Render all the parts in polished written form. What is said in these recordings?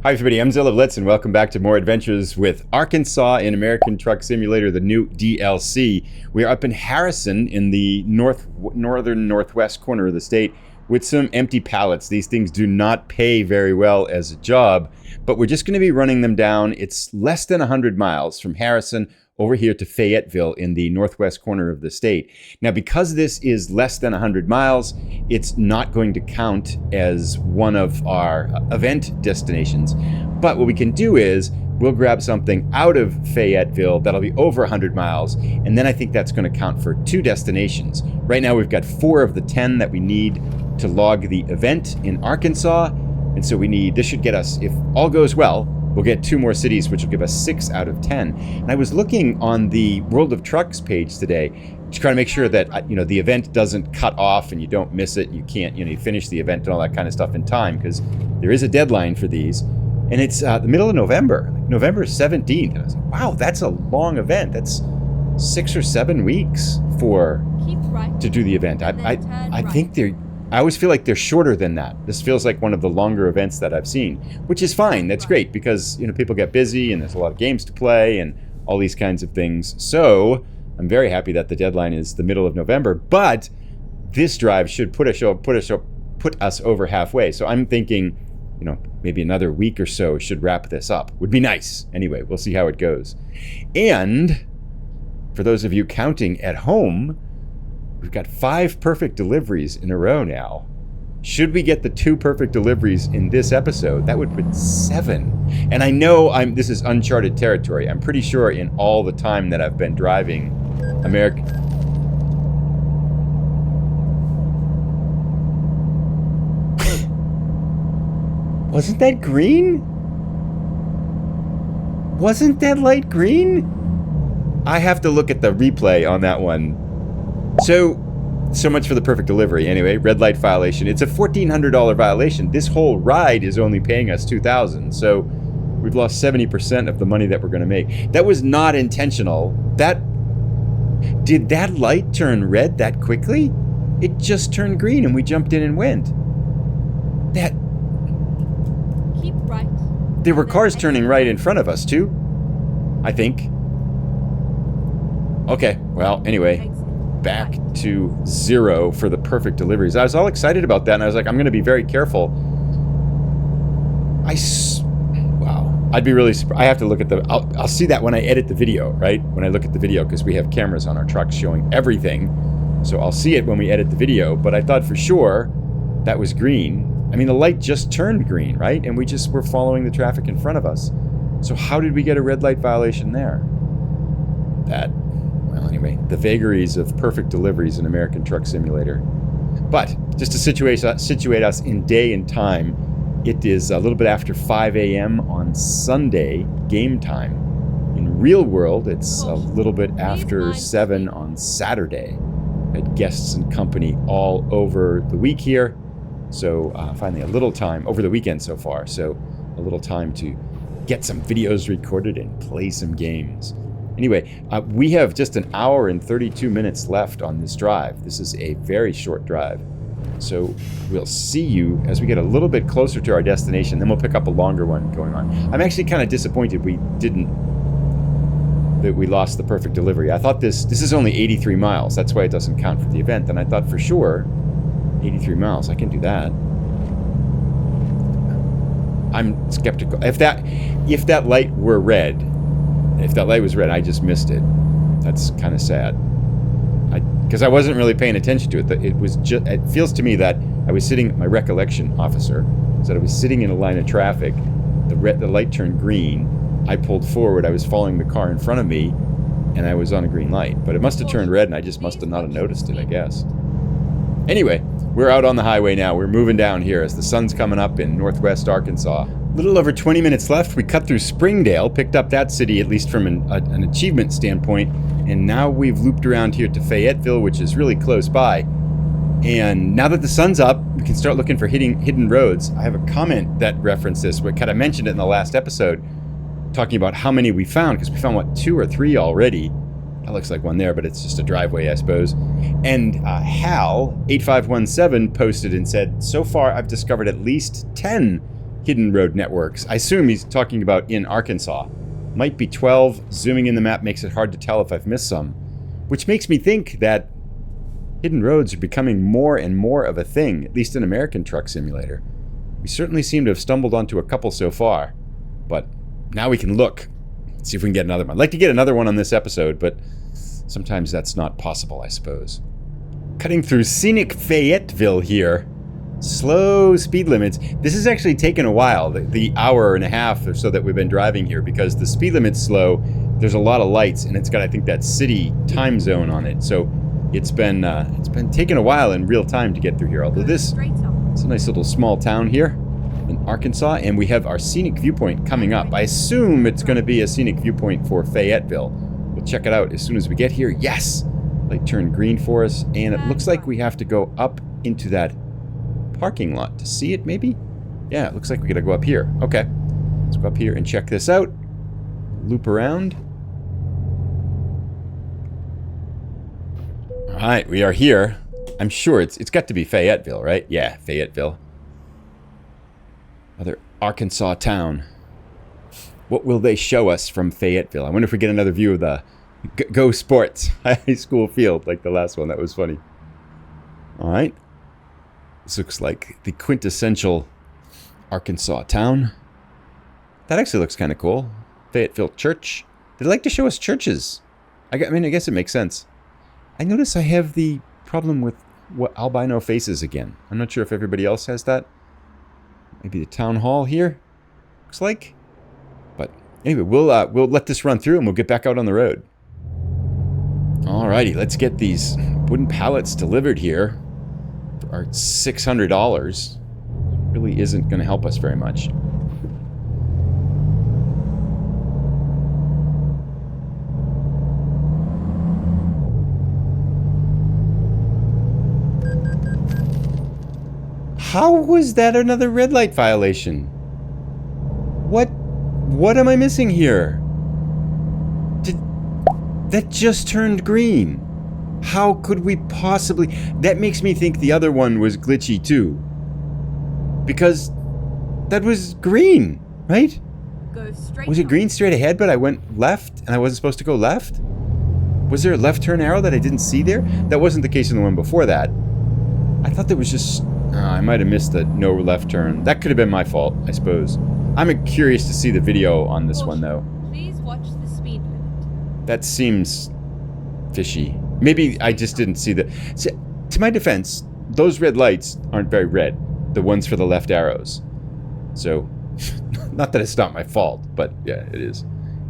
Hi everybody, I'm Zilla Blitz and welcome back to more adventures with Arkansas in American Truck Simulator, the new DLC. We are up in Harrison in the northern northwest corner of the state with some empty pallets. These things do not pay very well as a job, but we're just going to be running them down. It's less than 100 miles from Harrison over here to Fayetteville in the northwest corner of the state. Now, because this is less than 100 miles, it's not going to count as one of our event destinations. But what we can do is we'll grab something out of Fayetteville that'll be over 100 miles, and then I think that's going to count for 2 destinations. Right now, we've got 4 of the 10 that we need to log the event in Arkansas, and so this should get us, if all goes well, we'll get 2 more cities, which will give us 6 out of 10. And I was looking on the World of Trucks page today to try to make sure that the event doesn't cut off and you don't miss it. You can't you finish the event and all that kind of stuff in time, because there is a deadline for these, and it's the middle of November, like November 17th. And I was like, wow, that's a long event. That's 6 or 7 weeks to do the event. I think I always feel like they're shorter than that. This feels like one of the longer events that I've seen, which is fine. That's great, because people get busy and there's a lot of games to play and all these kinds of things. So I'm very happy that the deadline is the middle of November, but this drive should put us over halfway. So I'm thinking, maybe another week or so should wrap this up. Would be nice. Anyway, we'll see how it goes. And for those of you counting at home, we've got 5 perfect deliveries in a row now. Should we get the 2 perfect deliveries in this episode, that would put 7. And I know this is uncharted territory. I'm pretty sure in all the time that I've been driving American... Wasn't that green? Wasn't that light green? I have to look at the replay on that one. So much for the perfect delivery. Anyway, red light violation. It's a $1,400 violation. This whole ride is only paying us $2,000. So we've lost 70% of the money that we're going to make. That was not intentional. Did that light turn red that quickly? It just turned green and we jumped in and went. Keep right. There were cars turning right in front of us too, I think. Okay, well, anyway. Back to 0 for the perfect deliveries. I was all excited about that, and I was like, I'm going to be very careful. Wow. I'd be really surprised. I have to look at I'll see that when I edit the video, right? When I look at the video, because we have cameras on our trucks showing everything. So I'll see it when we edit the video, but I thought for sure that was green. I mean, the light just turned green, right? And we just were following the traffic in front of us. So how did we get a red light violation there? Well, anyway, the vagaries of perfect deliveries in American Truck Simulator. But just to situate us in day and time, it is a little bit after 5 a.m. on Sunday, game time. In real world, it's a little bit after 7 on Saturday. Had guests and company all over the week here. So finally a little time, over the weekend so far, so a little time to get some videos recorded and play some games. Anyway, we have just an hour and 32 minutes left on this drive. This is a very short drive. So we'll see you as we get a little bit closer to our destination. Then we'll pick up a longer one going on. I'm actually kind of disappointed that we lost the perfect delivery. I thought this is only 83 miles. That's why it doesn't count for the event. And I thought for sure 83 miles, I can do that. I'm skeptical. If that light were red, if that light was red, I just missed it. That's kind of sad. Because I wasn't really paying attention to it. It feels to me that I was sitting, my recollection officer said I was sitting in a line of traffic. The light turned green. I pulled forward. I was following the car in front of me, and I was on a green light. But it must have turned red, and I just must have not noticed it, I guess. Anyway, we're out on the highway now. We're moving down here as the sun's coming up in northwest Arkansas. A little over 20 minutes left. We cut through Springdale, picked up that city, at least from an achievement standpoint, and now we've looped around here to Fayetteville, which is really close by. And now that the sun's up, we can start looking for hidden roads. I have a comment that referenced this, but kind of mentioned it in the last episode, talking about how many we found, because we found, 2 or 3 already. That looks like one there, but it's just a driveway, I suppose. And Hal8517 posted and said, so far I've discovered at least 10 hidden road networks. I assume he's talking about in Arkansas. Might be 12. Zooming in the map makes it hard to tell if I've missed some. Which makes me think that hidden roads are becoming more and more of a thing, at least in American Truck Simulator. We certainly seem to have stumbled onto a couple so far. But now we can look. See if we can get another one. I'd like to get another one on this episode, but sometimes that's not possible, I suppose. Cutting through scenic Fayetteville here. Slow speed limits. This has actually taken a while, the hour and a half or so that we've been driving here, because the speed limit's slow. There's a lot of lights, and it's got, I think, that city time zone on it. So it's been taking a while in real time to get through here. Although it's a nice little small town here in Arkansas, and we have our scenic viewpoint coming up. I assume it's going to be a scenic viewpoint for Fayetteville. We'll check it out as soon as we get here. Yes! Light turned green for us, and it looks like we have to go up into that parking lot to see it, maybe? Yeah, it looks like we gotta go up here. Okay. Let's go up here and check this out. Loop around. Alright, we are here. I'm sure it's got to be Fayetteville, right? Yeah, Fayetteville. Another Arkansas town. What will they show us from Fayetteville? I wonder if we get another view of the Go Sports high school field like the last one. That was funny. Alright. This looks like the quintessential Arkansas town. That actually looks kind of cool. Fayetteville Church. They like to show us churches. I mean, I guess it makes sense. I notice I have the problem with what albino faces again. I'm not sure if everybody else has that. Maybe the town hall here. Looks like. But anyway, we'll let this run through and we'll get back out on the road. Alrighty, let's get these wooden pallets delivered here. Our $600 really isn't going to help us very much. How was that another red light violation? What am I missing here? That just turned green. How could we possibly... That makes me think the other one was glitchy too. Because that was green, right? Go straight. Was it green straight ahead, but I went left and I wasn't supposed to go left? Was there a left turn arrow that I didn't see there? That wasn't the case in the one before that. I thought there was just... I might have missed the no left turn. That could have been my fault, I suppose. I'm curious to see the video on this one, though. Please watch the speed limit. That seems fishy. Maybe I just didn't see the... See, to my defense, those red lights aren't very red. The ones for the left arrows. So, not that it's not my fault, but yeah, it is.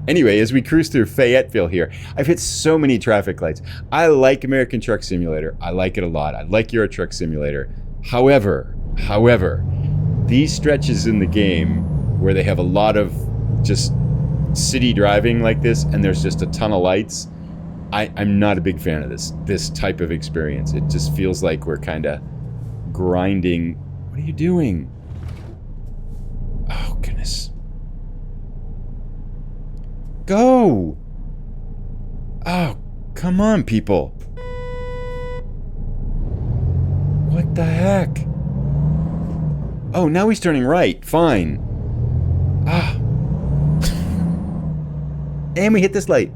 Anyway, as we cruise through Fayetteville here, I've hit so many traffic lights. I like American Truck Simulator. I like it a lot. I like Euro Truck Simulator. However, these stretches in the game where they have a lot of just city driving like this and there's just a ton of lights, I'm not a big fan of this type of experience. It just feels like we're kind of grinding. What are you doing? Oh, goodness. Go! Oh, come on, people. What the heck? Oh, now he's turning right. Fine. Ah. And we hit this light.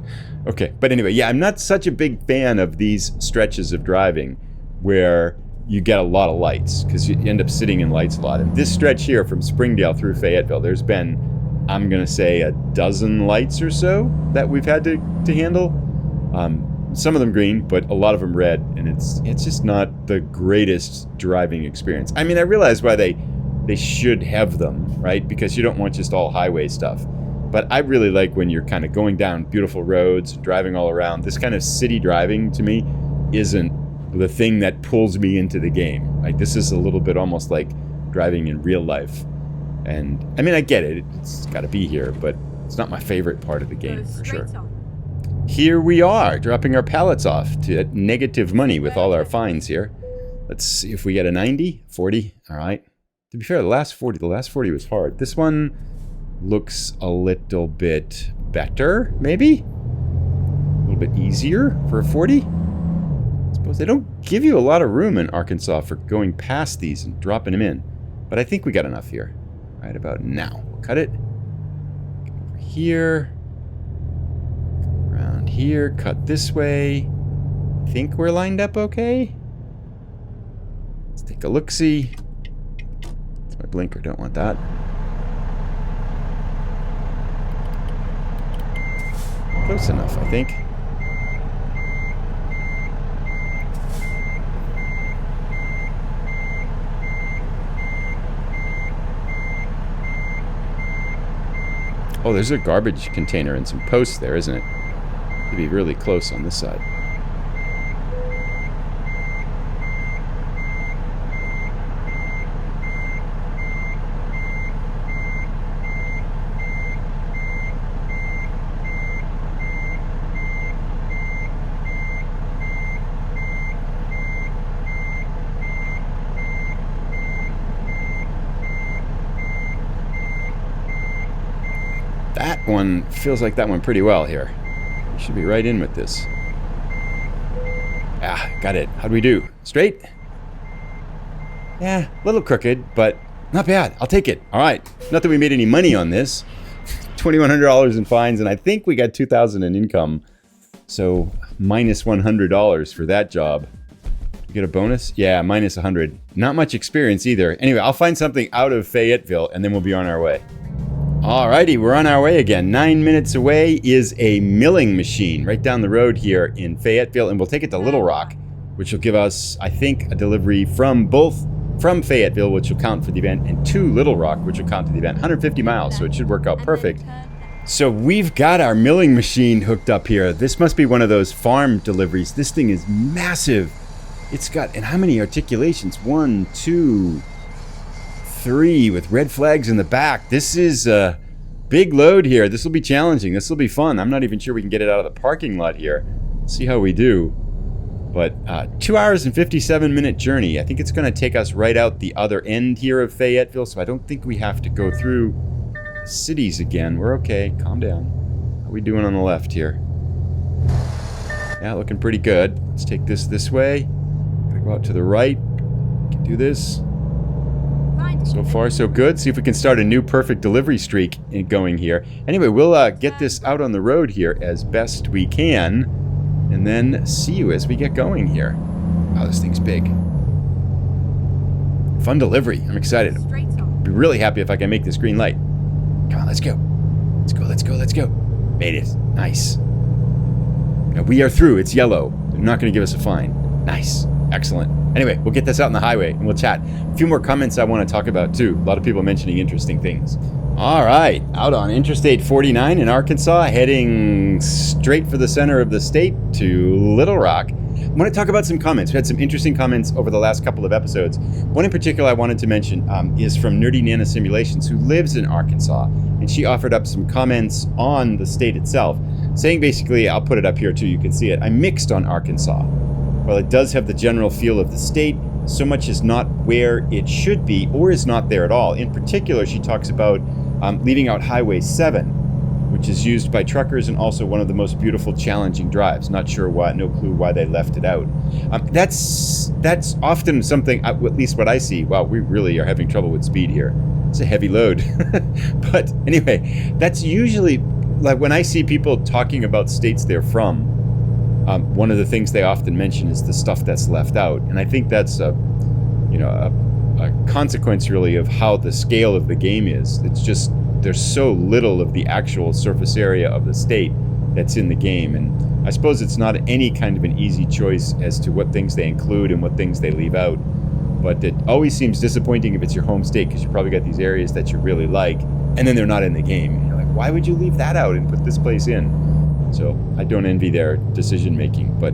Okay, but anyway, yeah, I'm not such a big fan of these stretches of driving where you get a lot of lights, because you end up sitting in lights a lot. And this stretch here from Springdale through Fayetteville, there's been, I'm going to say, a dozen lights or so that we've had to handle. Some of them green, but a lot of them red, and it's just not the greatest driving experience. I mean, I realize why they should have them, right? Because you don't want just all highway stuff. But I really like when you're kind of going down beautiful roads, driving all around. This kind of city driving, to me, isn't the thing that pulls me into the game. Like, this is a little bit almost like driving in real life. And, I mean, I get it. It's got to be here, but it's not my favorite part of the game, for sure. Here we are, dropping our pallets off to negative money with all our fines here. Let's see if we get a 90, 40. All right. To be fair, the last 40 was hard. This one looks a little bit better, maybe? A little bit easier for a 40? I suppose they don't give you a lot of room in Arkansas for going past these and dropping them in. But I think we got enough here. right about now. We'll cut it. Over here. Around here. Cut this way. Think we're lined up okay? Let's take a look-see. It's my blinker, don't want that. Close enough, I think. Oh, there's a garbage container and some posts there, isn't it? It'd be really close on this side. That one feels like that one pretty well here. We should be right in with this. Ah, got it. How'd we do? Straight? Yeah, a little crooked, but not bad. I'll take it. All right. Not that we made any money on this. $2,100 in fines, and I think we got $2,000 in income. So minus $100 for that job. You get a bonus? Yeah, minus 100. Not much experience either. Anyway, I'll find something out of Fayetteville, and then we'll be on our way. Alrighty, we're on our way again. 9 minutes away is a milling machine right down the road here in Fayetteville, and we'll take it to Little Rock, which will give us, I think, a delivery from Fayetteville, which will count for the event, and to Little Rock, which will count to the event. 150 miles, so it should work out perfect. So we've got our milling machine hooked up here. This must be one of those farm deliveries. This thing is massive. It's got, and how many articulations? 1, 2, 3 with red flags in the back. This is a big load here. This will be challenging. This will be fun. I'm not even sure we can get it out of the parking lot here. See how we do. But 2 hours and 57-minute journey. I think it's going to take us right out the other end here of Fayetteville, so I don't think we have to go through cities again. We're okay. Calm down. How are we doing on the left here? Yeah, looking pretty good. Let's take this way. Gotta go out to the right. Can do this. So far, so good. See if we can start a new perfect delivery streak going here. Anyway, we'll get this out on the road here as best we can, and then see you as we get going here. Wow, this thing's big. Fun delivery. I'm excited. I'd be really happy if I can make this green light. Come on, let's go. Let's go, let's go, let's go. Made it. Nice. Now we are through. It's yellow. They're not going to give us a fine. Nice. Excellent. Anyway, we'll get this out on the highway and we'll chat. A few more comments I want to talk about too. A lot of people mentioning interesting things. All right, out on Interstate 49 in Arkansas, heading straight for the center of the state to Little Rock. I want to talk about some comments. We had some interesting comments over the last couple of episodes. One in particular I wanted to mention is from Nerdy Nana Simulations, who lives in Arkansas. And she offered up some comments on the state itself, saying basically, I'll put it up here too, you can see it, I'm mixed on Arkansas. While it does have the general feel of the state, so much is not where it should be or is not there at all. In particular, she talks about leaving out Highway 7, which is used by truckers and also one of the most beautiful, challenging drives. Not sure why, no clue why they left it out. That's often something, at least what I see. Wow, we really are having trouble with speed here. It's a heavy load. But anyway, that's usually, like when I see people talking about states they're from, one of the things they often mention is the stuff that's left out. And I think that's a consequence really of how the scale of the game is. It's just, there's so little of the actual surface area of the state that's in the game. And I suppose it's not any kind of an easy choice as to what things they include and what things they leave out. But it always seems disappointing if it's your home state, because you probably got these areas that you really like, and then they're not in the game. And you're like, why would you leave that out and put this place in? So I don't envy their decision making. But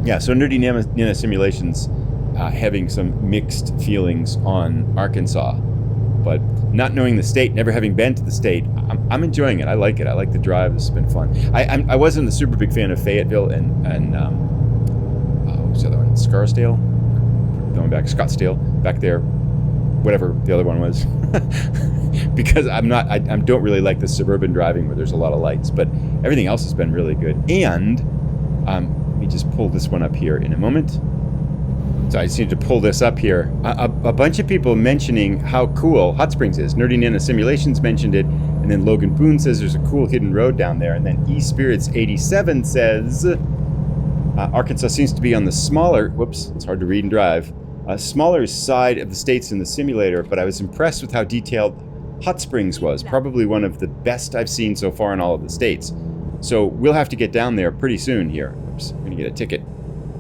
yeah, so Nerdy Nana Simulations having some mixed feelings on Arkansas. But not knowing the state, never having been to the state, I'm enjoying it. I like it. I like the drive. This has been fun. I wasn't a super big fan of Fayetteville and what was the other one? Scarsdale? Going back, Scottsdale, back there, whatever the other one was. Because I don't really like the suburban driving where there's a lot of lights, but everything else has been really good. And let me just pull this one up here in a moment. So I just need to pull this up here. A bunch of people mentioning how cool Hot Springs is. Nerdy Nana Simulations mentioned it, and then Logan Boone says there's a cool hidden road down there, and then eSpirits87 says Arkansas seems to be on the smaller, whoops, it's hard to read and drive, smaller side of the states in the simulator, but I was impressed with how detailed Hot Springs was. Probably one of the best I've seen so far in all of the states. So we'll have to get down there pretty soon here. Oops, I'm gonna get a ticket.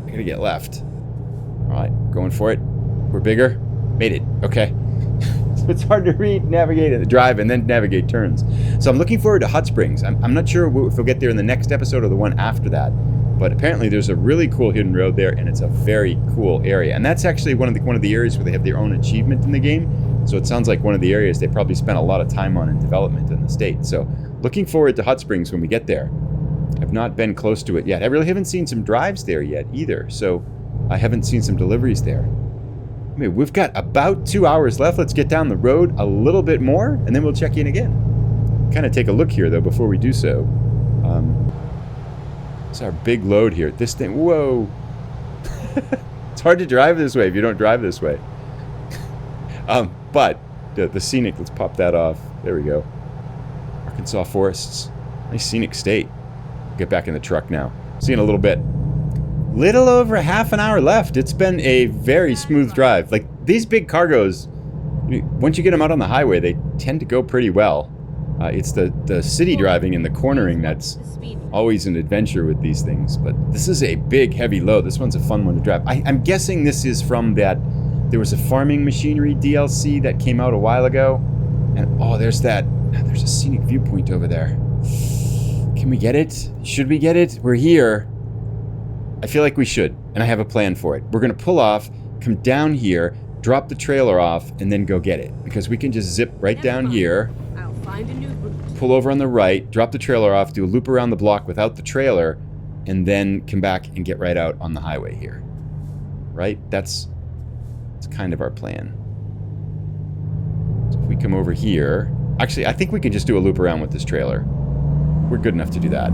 I gotta get left. All right, going for it. We're bigger. Made it. Okay. So it's hard to read, navigate, and drive, and then navigate turns. So I'm looking forward to Hot Springs. I'm not sure if we'll get there in the next episode or the one after that, but apparently there's a really cool hidden road there, and it's a very cool area. And that's actually one of the areas where they have their own achievement in the game. So it sounds like one of the areas they probably spent a lot of time on in development in the state. So looking forward to Hot Springs when we get there. I've not been close to it yet. I really haven't seen some drives there yet either. So I haven't seen some deliveries there. I mean, we've got about 2 hours left. Let's get down the road a little bit more, and then we'll check in again. Kind of take a look here, though, before we do so. It's our big load here. This thing, whoa. It's hard to drive this way if you don't drive this way. But the scenic, let's pop that off. There we go. Arkansas forests. Nice scenic state. Get back in the truck now. See you in a little bit. Little over half an hour left. It's been a very smooth drive. Like, these big cargos, once you get them out on the highway, they tend to go pretty well. It's the city driving and the cornering that's always an adventure with these things. But this is a big, heavy load. This one's a fun one to drive. I'm guessing this is from that. There was a farming machinery DLC that came out a while ago. And, oh, there's that. There's a scenic viewpoint over there. Can we get it? Should we get it? We're here. I feel like we should, and I have a plan for it. We're going to pull off, come down here, drop the trailer off, and then go get it. Because we can just zip right down here, I'll find a new route. pull over on the right, drop the trailer off, do a loop around the block without the trailer, and then come back and get right out on the highway here. Right? That's kind of our plan. So if we come over here... Actually, I think we can just do a loop around with this trailer. We're good enough to do that.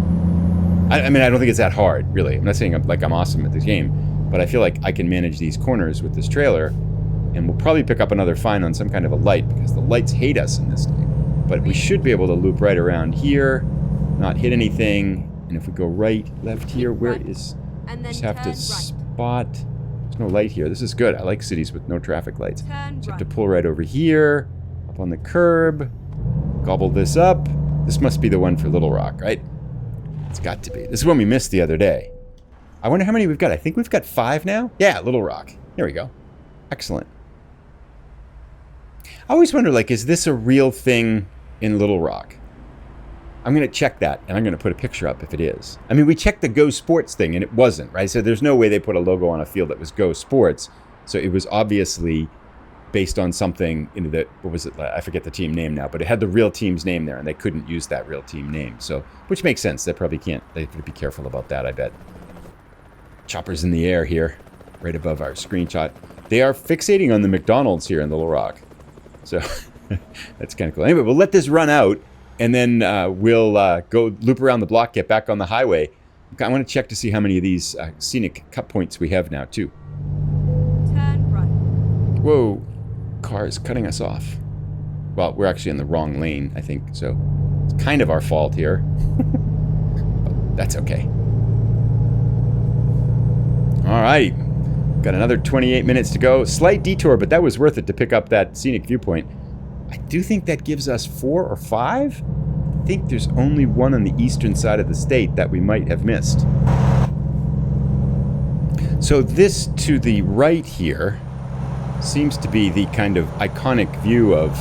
I mean, I don't think it's that hard, really. I'm not saying I'm awesome at this game, but I feel like I can manage these corners with this trailer, and we'll probably pick up another fine on some kind of a light, because the lights hate us in this game. But we should be able to loop right around here, not hit anything, and if we go right, left here, where is... Just have to spot... There's no light here. This is good. I like cities with no traffic lights. Just have to pull right over here, up on the curb, gobble this up. This must be the one for Little Rock, right? It's got to be. This is one we missed the other day. I wonder how many we've got. I think we've got 5 now. Yeah, Little Rock. There we go. Excellent. I always wonder, like, is this a real thing in Little Rock? I'm going to check that, and I'm going to put a picture up if it is. I mean, we checked the Go Sports thing, and it wasn't, right? So there's no way they put a logo on a field that was Go Sports. So it was obviously based on something into the, what was it? I forget the team name now, but it had the real team's name there, and they couldn't use that real team name. So, which makes sense. They probably can't. They have to be careful about that, I bet. Choppers in the air here, right above our screenshot. They are fixating on the McDonald's here in Little Rock. So, that's kind of cool. Anyway, we'll let this run out, and then we'll go loop around the block, get back on the highway. I want to check to see how many of these scenic cut points we have now, too. Turn right. Whoa. Car is cutting us off. Well, we're actually in the wrong lane, I think, so it's kind of our fault here. But that's okay. All right, got another 28 minutes to go. Slight detour, but that was worth it to pick up that scenic viewpoint. I do think that gives us 4 or 5. I think there's only one on the eastern side of the state that we might have missed. So this to the right here seems to be the kind of iconic view of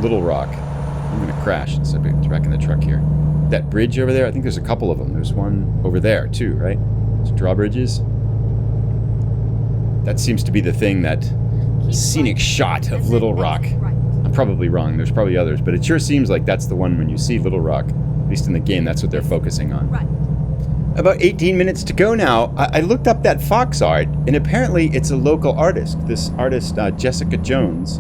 Little Rock. I'm going to crash. It's back in the truck here. That bridge over there, I think there's a couple of them. There's one over there too, right? There's drawbridges. That seems to be the thing, that scenic shot of Little Rock. I'm probably wrong. There's probably others, but it sure seems like that's the one when you see Little Rock. At least in the game, that's what they're focusing on. Right. About 18 minutes to go now. I looked up that fox art, and apparently it's a local artist. This artist, Jessica Jones,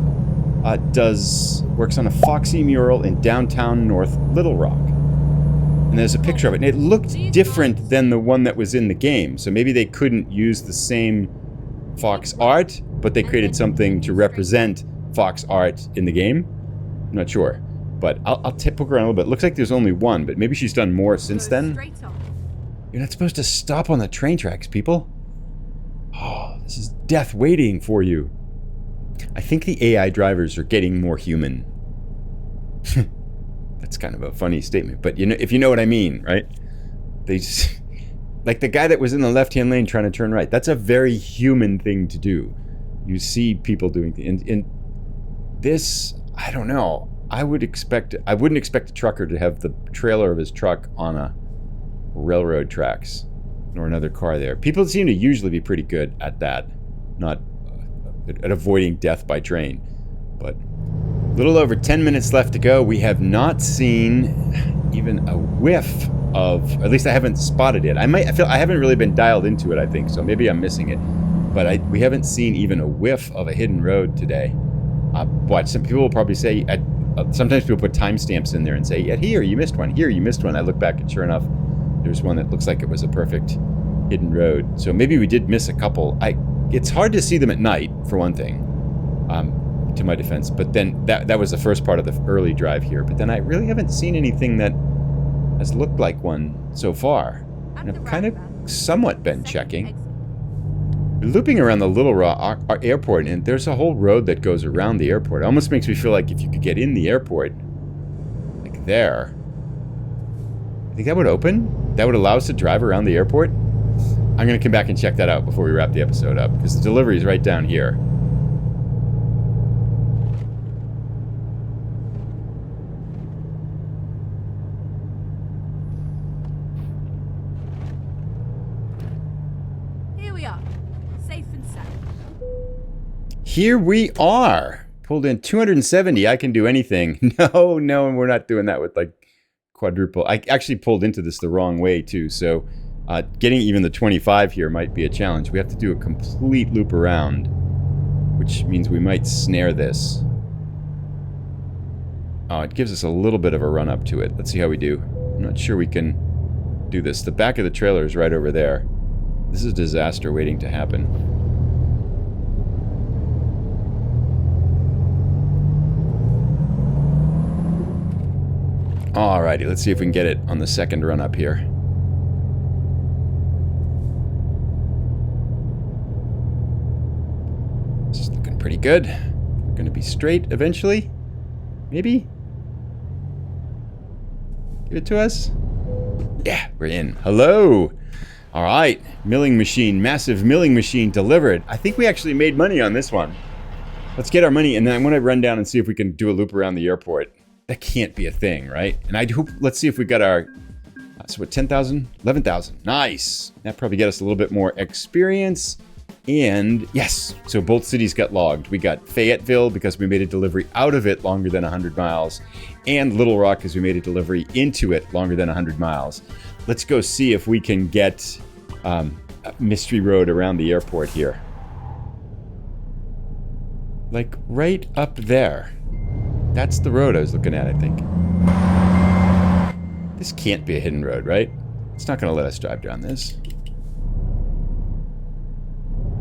works on a foxy mural in downtown North Little Rock. And there's a picture of it, and it looked different than the one that was in the game. So maybe they couldn't use the same Fox art, but they created something to represent Fox art in the game. I'm not sure, but I'll poke around a little bit. Looks like there's only one, but maybe she's done more since then. Straight on. You're not supposed to stop on the train tracks, people. Oh, this is death waiting for you. I think the AI drivers are getting more human. That's kind of a funny statement, but you know, if you know what I mean, right? They just, like the guy that was in the left-hand lane trying to turn right. That's a very human thing to do. You see people doing things. And this, I don't know. I wouldn't expect a trucker to have the trailer of his truck on a railroad tracks or another car there. People seem to usually be pretty good at that, not at avoiding death by train. But a little over 10 minutes left to go. We have not seen even a whiff of, at least I haven't spotted it. I haven't really been dialed into it, I think, so maybe I'm missing it. But we haven't seen even a whiff of a hidden road today. But some people will probably say, sometimes people put timestamps in there and say, here, you missed one. Here, you missed one. I look back and sure enough, there's one that looks like it was a perfect hidden road. So maybe we did miss a couple. It's hard to see them at night, for one thing, to my defense. But then that was the first part of the early drive here. But then I really haven't seen anything that has looked like one so far. And I've kind of somewhat been checking. We're looping around the Little Rock airport, and there's a whole road that goes around the airport. It almost makes me feel like if you could get in the airport, like there, I think that would open. That would allow us to drive around the airport. I'm going to come back and check that out before we wrap the episode up, because the delivery is right down here. Here we are, safe and sound. Here we are. Pulled in 270. I can do anything. No, we're not doing that with like quadruple. I actually pulled into this the wrong way too, so getting even the 25 here might be a challenge. We have to do a complete loop around, which means we might snare this. Oh, it gives us a little bit of a run up to it. Let's see how we do. I'm not sure we can do this. The back of the trailer is right over there. This is a disaster waiting to happen. Alrighty, let's see if we can get it on the second run up here. This is looking pretty good. We're going to be straight eventually. Maybe? Give it to us? Yeah, we're in. Hello! Alright, milling machine, massive milling machine delivered. I think we actually made money on this one. Let's get our money, and then I'm going to run down and see if we can do a loop around the airport. That can't be a thing, right? And I hope, let's see if we got our, so what, 10,000? 11,000. Nice. That probably get us a little bit more experience. And yes, so both cities got logged. We got Fayetteville because we made a delivery out of it longer than 100 miles. And Little Rock because we made a delivery into it longer than 100 miles. Let's go see if we can get a mystery road around the airport here. Like right up there. That's the road I was looking at, I think. This can't be a hidden road, right? It's not going to let us drive down this.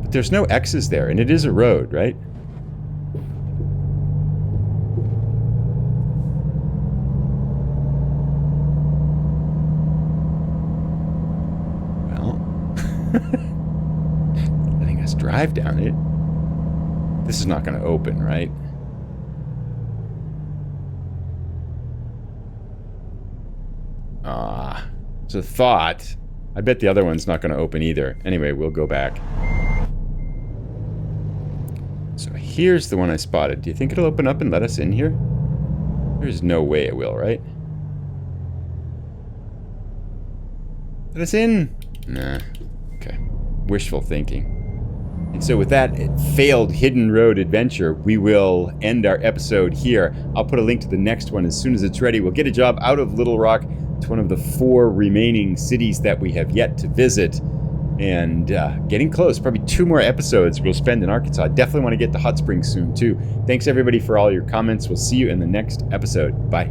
But there's no X's there, and it is a road, right? Well, letting us drive down it. This is not going to open, right? It's a thought. I bet the other one's not going to open either. Anyway, we'll go back. So here's the one I spotted. Do you think it'll open up and let us in here? There's no way it will, right? Let us in? Nah. Okay. Wishful thinking. And so with that failed hidden road adventure, we will end our episode here. I'll put a link to the next one as soon as it's ready. We'll get a job out of Little Rock. It's one of the 4 remaining cities that we have yet to visit. And getting close. Probably 2 more episodes we'll spend in Arkansas. Definitely want to get to Hot Springs soon, too. Thanks, everybody, for all your comments. We'll see you in the next episode. Bye.